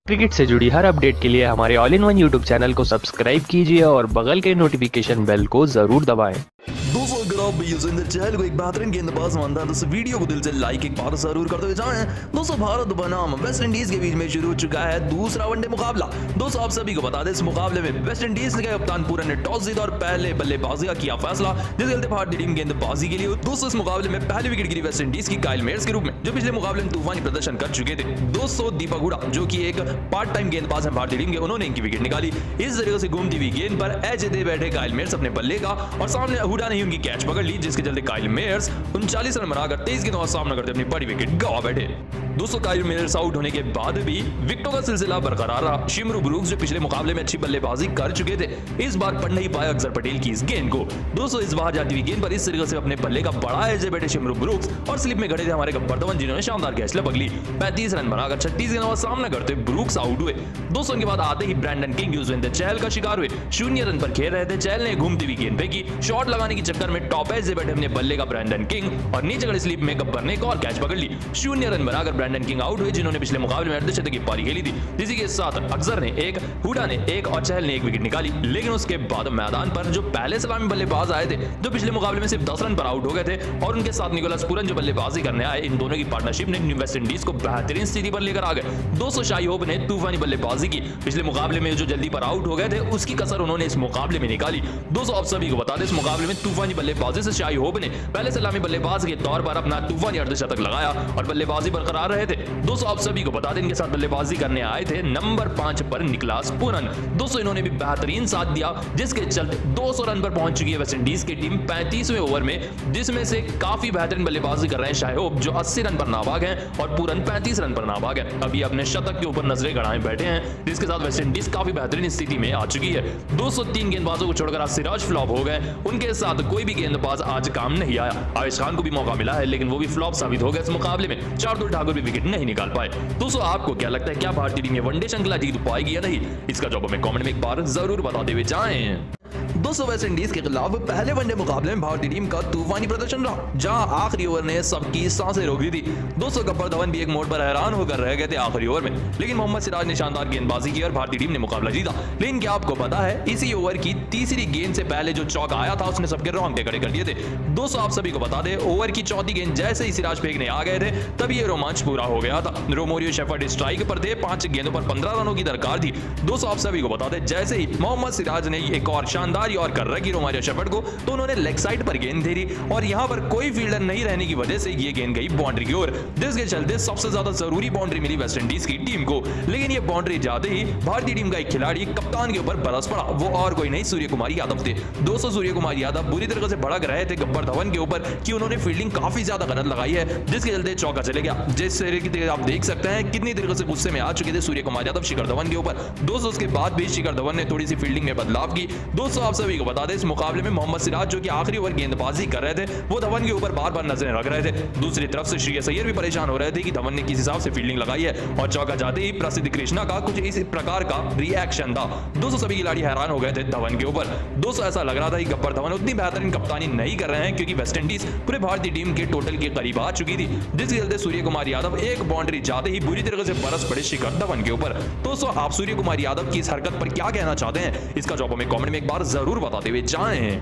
Cricket से जुड़ी हर update के लिए हमारे all in one YouTube channel को सब्सक्राइब कीजिए और बगल के नोटिफिकेशन बेल को जरूर दबाएं। दोस्तों अगर आप भी युजवेंद्र चहल को एक बेहतरीन गेंदबाज मानता है तो इस वीडियो को दिल से लाइक एक बार जरूर करते हुए जाएं। दोस्तों भारत बनाम वेस्ट इंडीज के बीच में शुरू हो चुका है दूसरा वनडे मुकाबला। दोस्तों आप सभी को बता दें इस मुकाबले में वेस्ट इंडीज के कप्तान पूरन ने टॉस जीता और पहले बल्लेबाजी का किया फैसला, जिसके चलते भारतीय टीम गेंदबाजी के लिए दोस्तों इस मुकाबले में पहली विकेट गिरी वेस्ट इंडीज की काइल मेयर्स के रूप में, जो पिछले मुकाबले में तूफानी प्रदर्शन कर चुके थे। दोस्तों दीपक हुडा जो की एक पार्ट टाइम गेंदबाज है भारतीय टीम के, उन्होंने इनकी विकेट निकाली। इस तरीके से घूमती हुई गेंद पर एच दे बैठे काइल मेयर्स अपने बल्ले का और सामने हुडा ने उनकी कैच पकड़ ली, जिसके चलते काइल मेयर्स 39 रन बनाकर 23 गेंदों का सामना करते अपनी बड़ी विकेट गंवा बैठे। दोस्तों काइल मेयर्स आउट होने के बाद भी विकेटों का सिलसिला बरकरार रहा। शिमरू ब्रूक्स जो पिछले मुकाबले में अच्छी बल्लेबाजी कर चुके थे, इस बार पढ़ नहीं पाया अक्षर पटेल की इस गेंद को। दोस्तों इस बार जाती हुई गेंद पर इस तरीके से अपने बल्ले का बड़ा एज बैठे शिमरू ब्रूक्स और स्लिप में खड़े थे हमारे गब्बर धवन, जिन्होंने शानदार कैच लगली ली। 35 रन बनाकर 36 गेंदों का सामना करते ब्रूक्स आउट हुए। दोस्तों के बाद आते ही ब्रैंडन किंग युजवेंद्र चहल का शिकार हुए। 0 रन पर खेल रहे थे, चहल ने घूमती हुई गेंद फेंकी, शॉट लगाने के चक्कर में टॉप एज से बैठे अपने बल्ले का ब्रैंडन किंग और नीचे खड़े स्लिप में गब्बर ने एक और कैच पकड़ ली। 0 रन बनाकर ब्रैंडन किंग आउट हुए, जिन्होंने पिछले मुकाबले में अर्धशतक की पारी खेली थी, जिसी के साथ अक्सर ने एक, हुडा ने एक और चहल ने एक विकेट निकाली। लेकिन उसके बाद मैदान पर जो पहले सलामी बल्लेबाज आए थे, जो पिछले मुकाबले में सिर्फ 10 रन पर आउट हो गए थे, और उनके साथ निकोलस पूरन जो बल्लेबाजी करने आए, इन दोनों की पार्टनरशिप ने वेस्ट इंडीज को बेहतरीन स्थिति पर लेकर आ गए। 200 शाही होप ने तूफानी बल्लेबाजी की, पिछले मुकाबले में जो जल्दी पर आउट हो गए थे उसकी कसर उन्होंने इस मुकाबले में निकाली। दोस्तों आप सभी को बता दें इस मुकाबले में तूफानी बल्लेबाजी से शाही होप ने पहले सलामी बल्लेबाज के तौर पर अपना तूफानी अर्धशतक लगाया और बल्लेबाजी बरकरार रहे थे। दोस्तों आप सभी को बता दें इनके साथ बल्लेबाजी करने आए थे नंबर 5 पर निकोलस पूरन। दोस्तों इन्होंने भी बेहतरीन साथ दिया, जिसके चलते 200 रन पर पहुंच चुकी है वेस्ट इंडीज की टीम 35वें ओवर में, जिसमें से काफी बेहतरीन बल्लेबाजी कर रहे हैं शाही होप जो 80 रन पर नाबाग हैं और पूरन 35 रन पर नाबाग है। अभी अपने शतक के ऊपर नजरें गड़ाए बैठे हैं, जिसके साथ वेस्ट इंडीज काफी बेहतरीन स्थिति में आ चुकी है। 203 गेंदबाजों को छोड़कर आज सिराज फ्लॉप हो गए, उनके साथ कोई भी गेंदबाज आज काम नहीं आया। आवेश खान को भी मौका मिला है, लेकिन वो भी फ्लॉप साबित हो गए इस मुकाबले में। शार्दुल ठाकुर भी विकेट नहीं निकाल पाए। दोस्तों आपको क्या लगता है, क्या भारतीय टीम ये वनडे श्रृंखला जीत पाएगी या नहीं? इसका जवाब हमें कमेंट में एक बार जरूर बताते हुए जाएं। दोस्तों वेस्ट इंडीज के खिलाफ पहले वनडे मुकाबले में भारतीय टीम का तूफानी प्रदर्शन रहा, जहां आखिरी ओवर ने सबकी सांसें रोक दी थी। दोस्तों गब्बर धवन भी एक मोड़ पर हैरान होकर रह गए थे आखिरी ओवर में, लेकिन मोहम्मद सिराज ने शानदार गेंदबाजी की और भारतीय टीम ने मुकाबला जीता। लेकिन क्या आपको पता है इसी ओवर की तीसरी गेंद से पहले जो चौका आया था उसने सबके रोंगटे खड़े कर दिए थे। दोस्तों आप सभी को बता दें ओवर की चौथी गेंद जैसे ही सिराज फेंकने आ गए थे, तभी ये रोमांच पूरा हो गया था। रोमोरियो शेफर्ड स्ट्राइक पर थे, 5 गेंदों पर 15 रनों की दरकार थी। दोस्तों आप सभी को बता दें जैसे ही मोहम्मद सिराज ने एक और शानदार और कर रखी रोमारियो शेफर्ड को, तो उन्होंने लेग साइड पर गेंद फेरी और यहां पर कोई फील्डर नहीं रहने की वजह से ये गेंद गई बाउंड्री की ओर, जिसके चलते सबसे ज्यादा जरूरी बाउंड्री मिली वेस्ट इंडीज की टीम को। लेकिन ये बाउंड्री जाते ही भारतीय टीम का एक खिलाड़ी कप्तान के ऊपर बरस पड़ा, वो और कोई नहीं सूर्य कुमार यादव थे। दोस्तों सूर्य कुमार यादव बुरी तरह से भड़क रहे थे गब्बर धवन के ऊपर कि उन्होंने फील्डिंग काफी ज्यादा गलत लगाई है, जिसके चलते चौका चले गया। जिस तरीके से आप देख सकते हैं कितनी तरीके से गुस्से में आ चुके थे सूर्य कुमार यादव शिखर धवन के ऊपर। दोस्तों उसके बाद भी शिखर धवन ने थोड़ी सी फील्डिंग में बदलाव की। दोस्तों आप सभी को बता दें इस मुकाबले में मोहम्मद सिराज जो कि आखिरी ओवर गेंदबाजी कर रहे थे, वो धवन के ऊपर बार बार नजरें रख रहे थे। दूसरी तरफ से श्रेयस अय्यर भी परेशान हो रहे थे कि धवन ने किस हिसाब से फील्डिंग लगाई है, और चौका जाते ही प्रसिद्ध कृष्णा का कुछ इस प्रकार का रिएक्शन था। दोस्तों सभी खिलाड़ी हैरान हो गए थे धवन के ऊपर। दोस्तों ऐसा लग रहा था कि गब्बर धवन उतनी बेहतरीन कप्तानी नहीं कर रहे हैं, क्योंकि वेस्ट इंडीज पूरे भारतीय टीम के टोटल के करीब आ चुकी थी, जिसके चलते सूर्य कुमार यादव एक बाउंड्री जाते ही बुरी तरह से बरस पड़े शिखर धवन के ऊपर। दोस्तों आप सूर्य कुमार यादव की इस हरकत पर क्या कहना चाहते हैं, इसका जवाब हमें कमेंट में एक बार जरूर बताते हुए जाएं।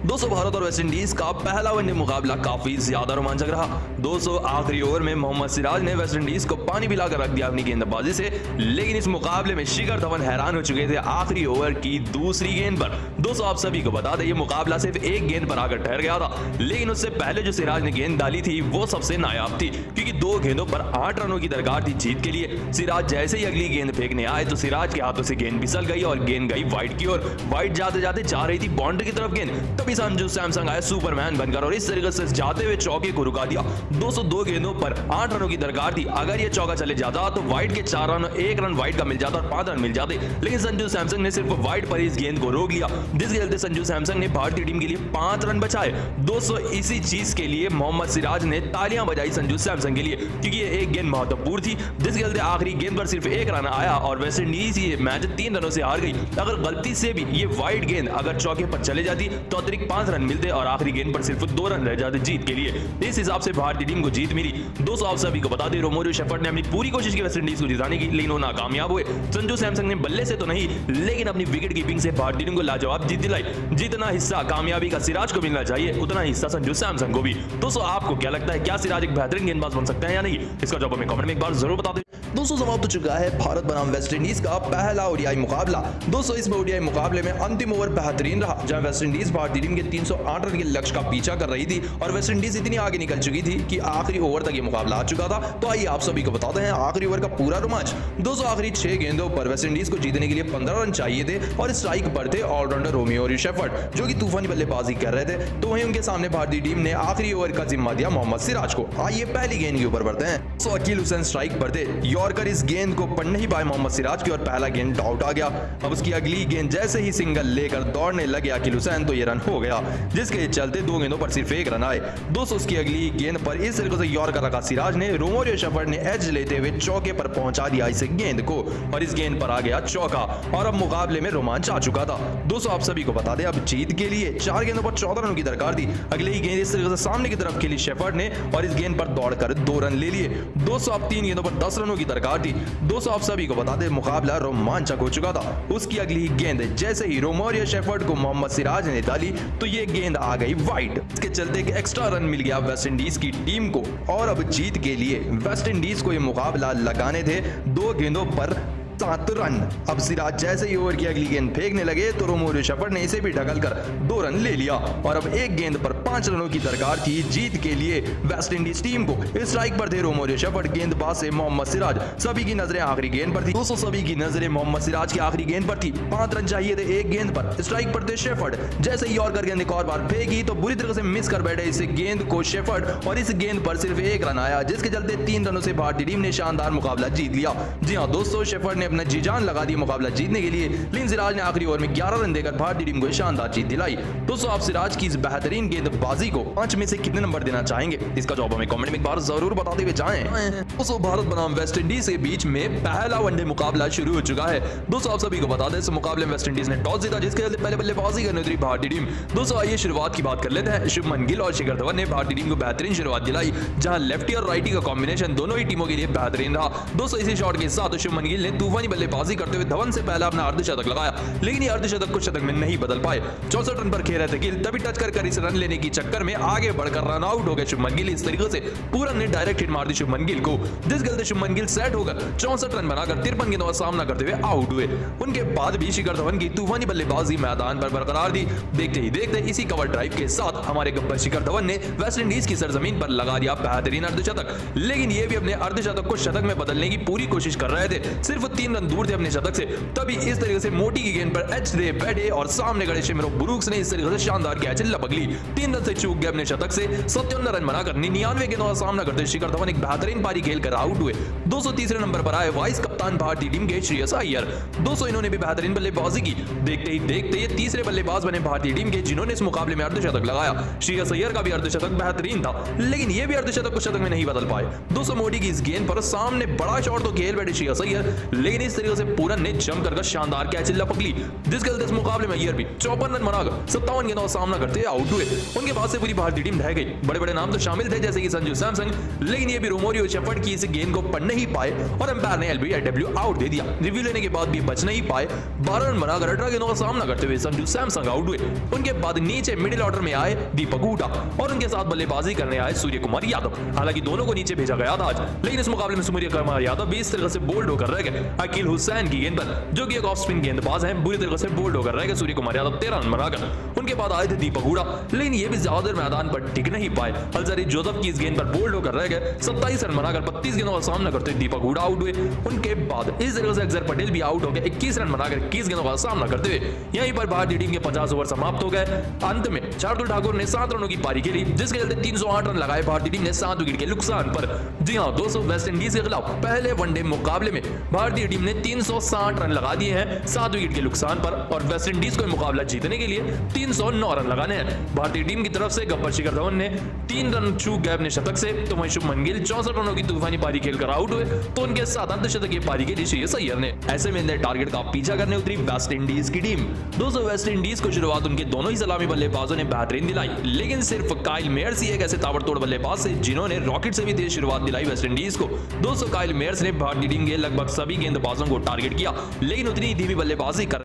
दोस्तों भारत और वेस्ट इंडीज का पहला वनडे मुकाबला काफी ज्यादा रोमांचक रहा। दोस्तों आखिरी ओवर में मोहम्मद सिराज ने वेस्ट इंडीज को पानी पिलाकर रख दिया अपनी गेंदबाजी से, लेकिन इस मुकाबले में शिखर धवन हैरान हो चुके थे आखिरी ओवर की दूसरी गेंद पर। दोस्तों आप सभी को बता दें ये मुकाबला सिर्फ एक गेंद पर आकर ठहर गया था, लेकिन उससे पहले जो सिराज ने गेंद डाली थी वो सबसे नायाब थी, क्योंकि 2 गेंदों पर 8 रनों की दरकार थी जीत के लिए। सिराज जैसे ही अगली गेंद फेंकने आए तो सिराज के हाथों से गेंद फिसल गई और गेंद गई वाइड की ओर। वाइड जाते जाते जा रही थी बाउंड्री की तरफ गेंद, तभी संजू सैमसन आया सुपरमैन बनकर और इस तरीके से जाते हुए चौके को रुका दिया। 202 गेंदों पर 8 रनों की दरकार थी, अगर ये चौका चले जाता तो वाइड के 4 रन, 1 रन वाइड का मिल जाता और 5 रन मिल जाते, लेकिन संजू सैमसन ने सिर्फ वाइड पर इस गेंद को रोक लिया, जिसके चलते संजू सैमसन ने भारतीय टीम के लिए 5 रन बचाए। दोस्तों इसी चीज के लिए मोहम्मद सिराज ने तालियां बजाई संजू सैमसन के लिए, क्योंकि ये एक गेंद महत्वपूर्ण थी, जिसके चलते आखिरी गेंद पर सिर्फ 1 रन आया और वेस्ट इंडीज ये मैच 3 रनों से हार गई। अगर गलती से भी ये वाइड गेंद अगर चौके पर चले जाती तो अतिरिक्त ऑटोमेटिक 5 रन मिलते और आखिरी गेंद पर सिर्फ 2 रन रह जाते जीत के लिए। इस हिसाब से भारतीय टीम को जीत मिली। दोस्तों आप सभी को बता दें रोमेरियो शेफर्ड ने अपनी पूरी कोशिश की वेस्टइंडीज को जिताने की, लेकिन वो नाकामयाब हुए। संजू सैमसन ने बल्ले से तो नहीं लेकिन अपनी विकेट कीपिंग से भारतीय टीम को लाजवाब जीत दिलाई। जितना हिस्सा कामयाबी का सिराज को मिलना चाहिए उतना हिस्सा संजू सैमसन को भी। दोस्तों आपको क्या लगता है, क्या सिराज एक बेहतरीन गेंदबाज बन सकते हैं या नहीं? इसका जवाब हमें कमेंट में एक बार जरूर बता दें। दोस्तों समाप्त हो चुका है भारत बनाम वेस्टइंडीज का पहला ओडीआई मुकाबला। दोस्तों इस ओडीआई मुकाबले में अंतिम ओवर बेहतरीन रहा, जहां वेस्टइंडीज भारतीय टीम के 308 रन के लक्ष्य का पीछा कर रही थी और वेस्टइंडीज इतनी आगे निकल चुकी थी कि आखिरी ओवर तक ये मुकाबला आ चुका था। तो आइए आप सभी को बताते हैं आखिरी ओवर का पूरा रोमांच। दोस्तों आखिरी 6 गेंदों पर वेस्टइंडीज को जीतने के लिए 15 रन चाहिए थे और स्ट्राइक पर थे ऑलराउंडर रोमेरियो शेफर्ड जो कि तूफानी बल्लेबाजी कर रहे थे। तो वहीं उनके सामने भारतीय टीम ने आखिरी ओवर का जिम्मा दिया मोहम्मद सिराज को। आइए पहली गेंद के ऊपर बढ़ते हैं। तो अकील हुसैन स्ट्राइक पर थे। यॉर्कर इस गेंद को पढ़ नहीं पाए मोहम्मद सिराज की और पहला गेंद आउट आ गया। अब उसकी अगली गेंद जैसे ही सिंगल लेकर दौड़ने लगे अकील हुसैन तो ये रन हो गया, जिसके चलते 2 गेंदों पर सिर्फ 1 रन आए। दोस्तों उसकी अगली गेंद पर इस तरीके से यॉर्कर रखा सिराज ने, रोमेरियो शेफर्ड ने एज लेते हुए चौके पर पहुंचा दिया इस गेंद को और इस गेंद पर आ गया चौका और अब मुकाबले में रोमांच आ चुका था। दोस्तों आप सभी को बता दें अब जीत के लिए 4 गेंदों पर 14 रनों की दरकार थी। अगली ही गेंद इस तरीके से सामने की तरफ खेली शेफर्ड ने और इस गेंद पर दौड़कर 2 रन ले लिए। दोस्तों अब 3 गेंदों पर 10 रनों की दरकार थी। दोस्तों आप सभी को बता दें मुकाबला रोमांचक हो चुका था। उसकी अगली गेंद जैसे ही रोमेरियो शेफर्ड को मोहम्मद सिराज ने डाली तो ये गेंद आ गई वाइड। इसके चलते एक एक्स्ट्रा रन मिल गया वेस्टइंडीज की टीम को और अब जीत के लिए वेस्टइंडीज को ये मुकाबला लगाने थे 2 गेंदों पर 7 रन। अब सिराज जैसे ही ओवर की अगली गेंद फेंकने लगे तो रोमेरियो शेफर्ड ने इसे भी ढकलकर 2 रन ले लिया और अब एक गेंद पर 5 रनों की दरकार थी जीत के लिए वेस्टइंडीज टीम को। स्ट्राइक पर थे रोमेरियो शेफर्ड, गेंदबाज से मोहम्मद सिराज। सभी की नजरें आखिरी गेंद पर थी। दोस्तों सभी की नजरें मोहम्मद सिराज की आखिरी गेंद पर थी। 5 रन चाहिए थे एक गेंद पर। स्ट्राइक पर थे शेफर्ड। जैसे ही यॉर्कर गेंद एक और बार फेंकी तो बुरी तरह से मिस कर बैठे इस गेंद को शेफर्ड और इस गेंद पर सिर्फ 1 रन आया, जिसके चलते 3 रनों से भारतीय टीम ने शानदार मुकाबला जीत लिया। जी हाँ दोस्तों, शेफर्ड ने अपना जी जान लगा दी मुकाबला जीतने के लिए, लेकिन सिराज ने आखिरी ओवर में 11 रन देकर भारतीय टीम को शानदार जीत दिलाई। दोस्तों आप सिराज की इस बेहतरीन गेंदबाजी को 5 में से कितने नंबर देना चाहेंगे? इसका जवाब हमें कमेंट में एक बार जरूर बताते हुए जाएं। दोस्तों भारत बनाम वेस्टइंडीज के बीच में पहला वनडे मुकाबला शुरू हो चुका है। दोस्तों आप सभी को बता दें इस मुकाबले में वेस्टइंडीज ने टॉस जीता, जिसके चलते पहले बल्लेबाजी करने उतरी भारतीय टीम। दोस्तों आइए शुरुआत की बात कर लेते हैं। शुभमन गिल और शिखर धवन ने भारतीय टीम को बेहतरीन शुरुआत दिलाई, जहां लेफ्टी और राइटी का कॉम्बिनेशन दोनों ही टीमों के लिए बेहतरीन रहा। दोस्तों इसी शॉट के साथ शुभमन गिल ने तूफानी बल्लेबाजी करते हुए धवन से पहला अपना अर्धशतक लगाया, लेकिन ये अर्धशतक कुछ शतक में नहीं बदल पाए। 64 रन पर खेल रहे थे गिल, तभी टच कर इस रन लेने की चक्कर में आगे बढ़कर रन आउट हो गए शुभमन गिल। इस तरीके से पूरन ने डायरेक्ट हिट मार दी शुभमन गिल को, जिस गलते शुभमन गिल सेट होकर 64 रन बनाकर 53 गेंदों का सामना करते हुए आउट हुए। उनके बाद भी शिखर धवन की तूफानी बल्लेबाजी मैदान पर बरकरार थी। देखते ही देखते इसी कवर ड्राइव के साथ हमारे गब्बर शिखर धवन ने वेस्टइंडीज की सरजमीन पर लगा दिया बेहतरीन अर्धशतक, लेकिन ये भी अपने अर्धशतक को शतक में बदलने की पूरी कोशिश कर रहे थे। सिर्फ 3 रन दूर थे अपने शतक से, तभी इस तरीके से मोटी की गेंद पर एच दे बैठे और सामने खड़े शिमरो ब्रूक्स ने इस तरीके से शानदार कैच लपक ली। 3 रन से चूक गए अपने शतक से। 57 रन बनाकर 99 गेंदों का सामना करते शिखर धवन एक बेहतरीन पारी खेलकर आउट हुए। 203 नंबर पर आए वाइस कप्तान भारतीय टीम के श्रेयस अय्यर। दोस्तों इन्होंने भी बेहतरीन बल्लेबाजी की। देखते ही देखते ये तीसरे बल्लेबाज बने भारतीय टीम के जिन्होंने इस मुकाबले में अर्धशतक लगाया। श्रेयस अय्यर का भी अर्धशतक बेहतरीन था, लेकिन ये भी अर्धशतक को शतक में नहीं बदल पाए। 200 मोटी की इस गेंद पर सामने बड़ा शॉट तो खेल बैठे श्रेयस अय्यर, लेकिन इस तरीके से पूरन ने जमकर शानदार कैच लपक ली, जिसके चलते इस मुकाबले में अय्यर भी 54 रन बनाकर 57 गेंदों का सामना करते आउट हुए। उनके बाद से पूरी भारतीय टीम ढह गई। बड़े बड़े नाम तो शामिल थे जैसे कि संजू सैमसन, लेकिन ये भी रोमेरियो शेफर्ड की इस गेंद को पढ़ नहीं पाए और अंपायर ने एलबीडब्ल्यू आउट दे दिया। रिव्यू लेने के बाद भी बच नहीं पाए। 12 रन बनाकर 18 गेंदों का सामना करते हुए संजू सैमसन आउट हुए। उनके बाद नीचे मिडिल ऑर्डर में आए दीपक हुडा और उनके साथ बल्लेबाजी करने आए सूर्य कुमार यादव। हालांकि दोनों को नीचे भेजा गया था आज, लेकिन इस मुकाबले में सूर्य कुमार यादव भी इस तरह से बोल्ड होकर रह गए। अकील हुसैन की गेंद पर, जो कि एक ऑफ स्पिन गेंदबाज है, बुरी तरह से बोल्ड होकर रह गए सूर्य कुमार यादव 13 रन बनाकर। उनके बाद आए थे दीपक हुडा, लेकिन ये भी ज्यादा देर मैदान पर टिक नहीं पाए। अलजरी जोसेफ की इस गेंद पर बोल्ड होकर रह गए। 27 रन बनाकर 32 गेंदों का सामना करते दीपक हुडा आउट हुए। उनके बाद इस तरह से अक्षर पटेल भी आउट हो गए 21 रन बनाकर 21 गेंदों का सामना करते हुए। यहीं पर भारतीय टीम के 50 ओवर समाप्त हो गए। अंत में शार्दुल ठाकुर ने 7 रनों की पारी खेली, जिसके चलते 308 रन लगाए भारतीय टीम ने 7 विकेट के नुकसान पर। जी हां दोस्तों, वेस्टइंडीज के खिलाफ पहले वनडे मुकाबले में भारतीय टीम ने 360 रन लगा दिए हैं 7 विकेट के नुकसान पर, और वेस्टइंडीज को मुकाबला जीतने के लिए 309 रन लगाने हैं। भारतीय टीम की तरफ से गब्बर शिखर धवन ने 3 रन चूक गए अपने शतक से, तो वहीं शुभमन गिल 64 रनों की तूफानी पारी खेलकर आउट हुए, तो उनके साथ अर्धशतकीय पारी के लिए श्रेयस अय्यर ने। ऐसे में टारगेट का पीछा करने उतरी वेस्ट इंडीज की टीम। दोस्तों वेस्ट इंडीज को शुरुआत उनके दोनों ही सलामी बल्लेबाजों ने बेहतरीन दिलाई, लेकिन सिर्फ काइल मेयर्स ही एक ऐसे ताबड़तोड़ बल्लेबाज से जिन्होंने रॉकेट से भी तेज शुरुआत दिलाई वेस्ट इंडीज को। दोस्तों काइल मेयर्स ने भारतीय टीम के लगभग सभी गेंदबाजों को टारगेट किया, लेकिन उतनी धीमी बल्लेबाजी कर